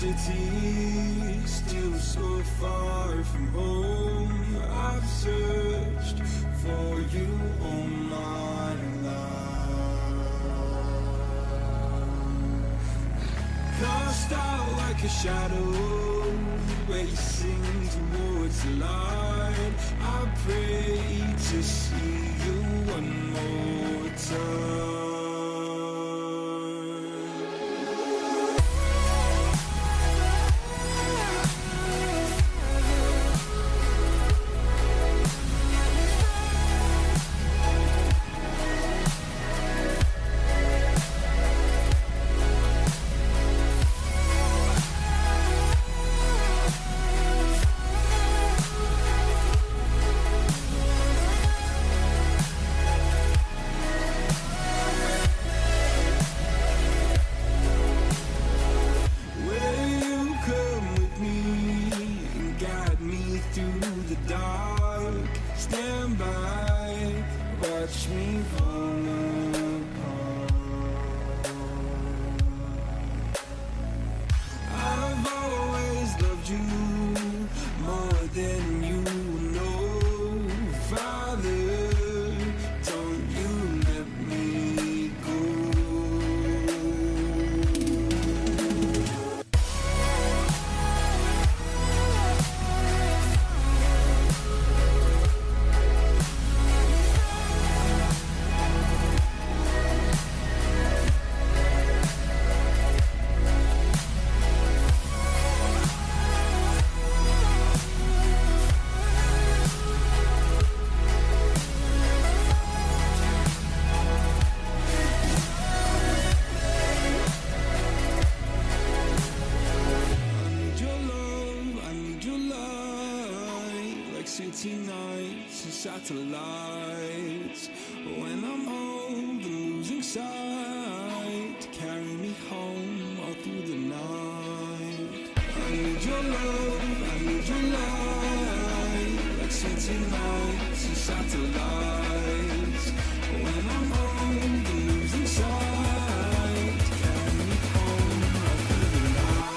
city, still so far from home. I've searched for you all my life. Cast out like a shadow, racing towards the light. I pray to see you one more time. Through the dark, stand by, watch me fall apart. I've always loved you more than you know. Father, don't you let me go. City nights and satellites. When I'm old and losing sight, carry me home all through the night. I need your love, I need your light. Like city nights and satellites. When I'm old and losing sight, carry me home all through the night.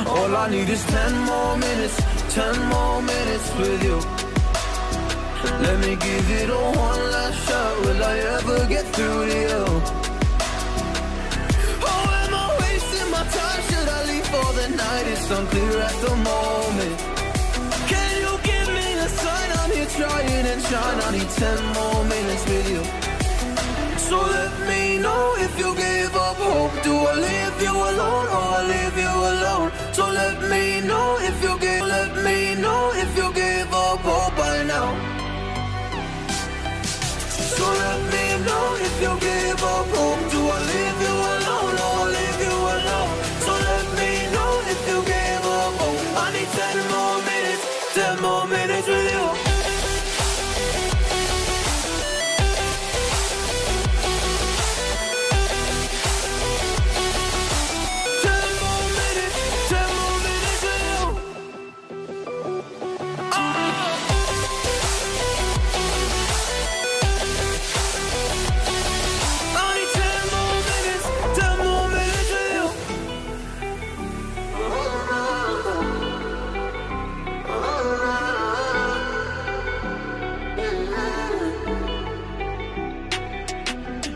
All I need is 10 more minutes, 10 more minutes with you. Let me give it a one last shot. Will I ever get through to you? Oh, am I wasting my time? Should I leave for the night? It's unclear at the moment. Can you give me a sign? I'm here trying and trying. I need 10 more minutes with you. So let me know if you gave up hope. Do I leave you alone or I leave you alone? So let me know if you gave, let me know if you gave up hope by now. So let me know if you gave up hope. Do I leave you alone or I leave you alone? So let me know if you gave up hope. I need 10 more minutes, 10 more minutes with you.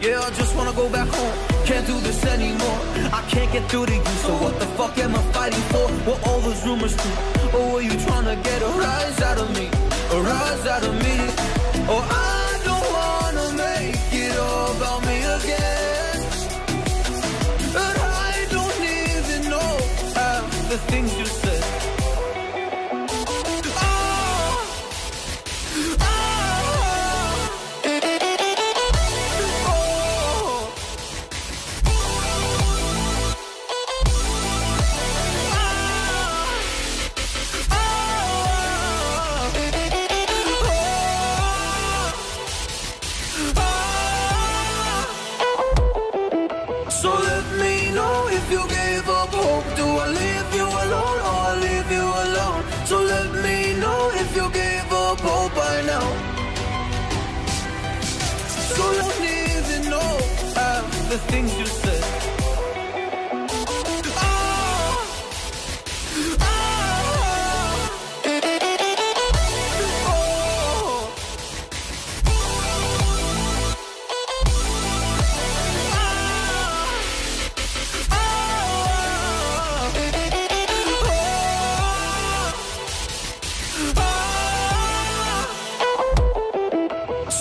Yeah, I just wanna go back home. Can't do this anymore. I can't get through to you, so what the fuck am I fighting for? Were all those rumors true? Or were you trying to get a rise out of me? A rise out of me? Or I don't wanna make it all about me again. And I don't even know half the things you said. So let me know if you gave up hope. Do I leave you alone or I leave you alone? So let me know if you gave up hope by now. So I don't even know half the things you said.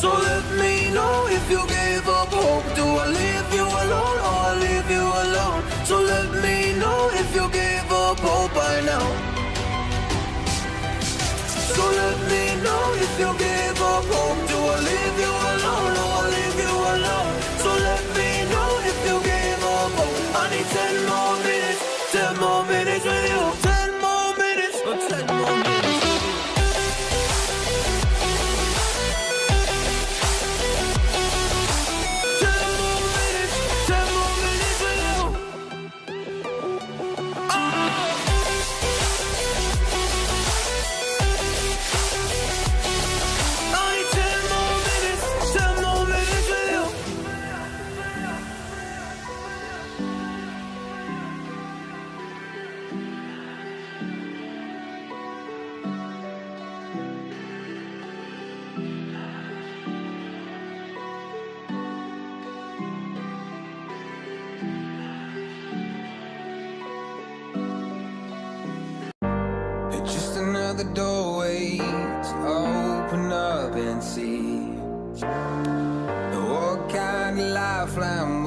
So let me know if you gave up hope. Do I leave you alone or I leave you alone? So let me know if you gave up hope by now. So let me know if you gave up hope. Do I leave you alone or I leave you alone? So let me know if you gave up hope. I need 10 more minutes, 10 more minutes with you. 10 more minutes, or 10 more minutes. Just another doorway to open up and see what kind of lifeline